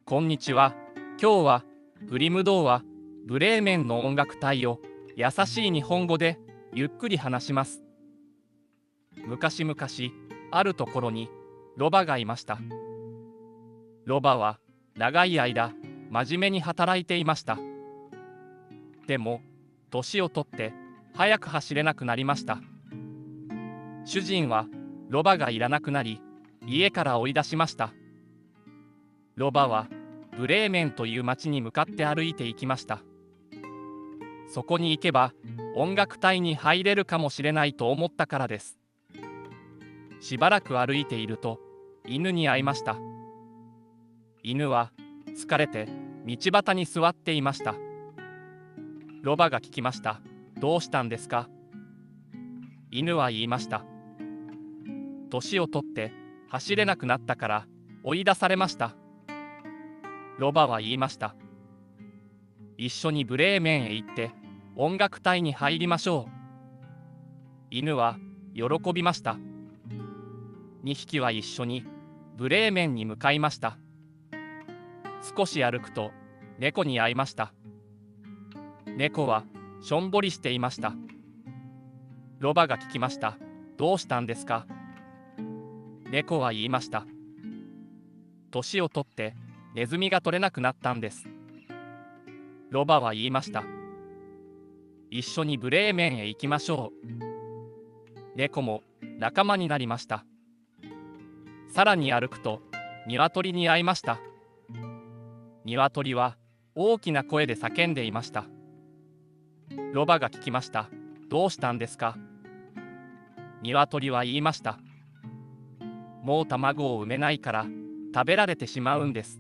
こんにちは。今日はグリム童話ブレーメンの音楽隊を優しい日本語でゆっくり話します。昔々あるところにロバがいました。ロバは長い間真面目に働いていました。でも年をとって早く走れなくなりました。主人はロバがいらなくなり家から追い出しました。ロバはブレーメンという町に向かって歩いていきました。そこに行けば音楽隊に入れるかもしれないと思ったからです。しばらく歩いていると犬に会いました。犬は疲れて道端に座っていました。ロバが聞きました。どうしたんですか？犬は言いました。年をとって走れなくなったから追い出されました。ロバは言いました。一緒にブレーメンへ行って音楽隊に入りましょう。犬は喜びました。2匹は一緒にブレーメンに向かいました。少し歩くと猫に会いました。猫はしょんぼりしていました。ロバが聞きました。どうしたんですか？猫は言いました。年をとってネズミが取れなくなったんです。ロバは言いました。一緒にブレーメンへ行きましょう。猫も仲間になりました。さらに歩くと鶏に会いました。鶏は大きな声で叫んでいました。ロバが聞きました。どうしたんですか？鶏は言いました。もう卵を産めないから食べられてしまうんです。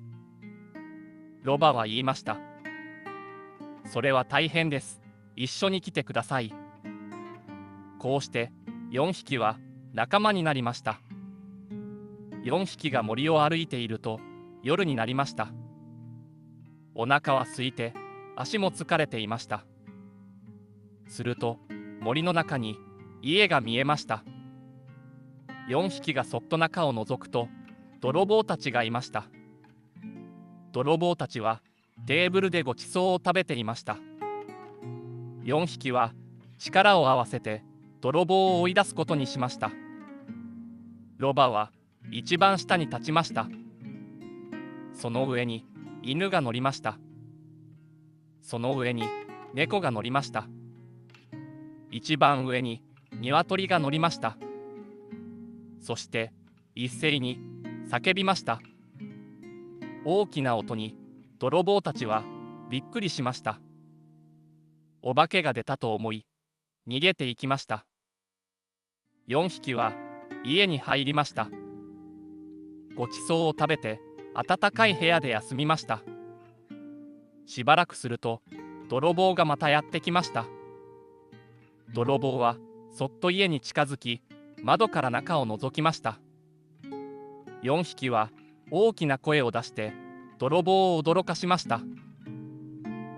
ロバは言いました。それは大変です。一緒に来てください。こうして4匹は仲間になりました。4匹が森を歩いていると夜になりました。お腹は空いて足も疲れていました。すると森の中に家が見えました。4匹がそっと中を覗くと泥棒たちがいました。泥棒たちはテーブルでごちそうを食べていました。4匹は力を合わせて泥棒を追い出すことにしました。ロバは一番下に立ちました。その上に犬が乗りました。その上に猫が乗りました。一番上に鶏が乗りました。そして一斉に叫びました。大きな音に泥棒たちはびっくりしました。お化けが出たと思い逃げていきました。4匹は家に入りました。ごちそうを食べて暖かい部屋で休みました。しばらくすると泥棒がまたやってきました。泥棒はそっと家に近づき窓から中を覗きました。4匹は大きな声を出して泥棒を驚かしました。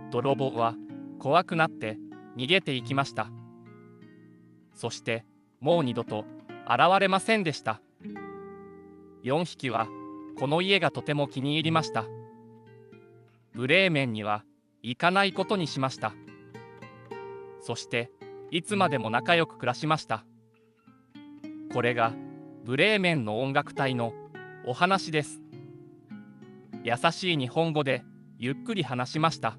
泥棒は怖くなって逃げていきました。そしてもう二度と現れませんでした。4匹はこの家がとても気に入りました。ブレーメンには行かないことにしました。そしていつまでも仲良く暮らしました。これがブレーメンの音楽隊のお話です。優しい日本語でゆっくり話しました。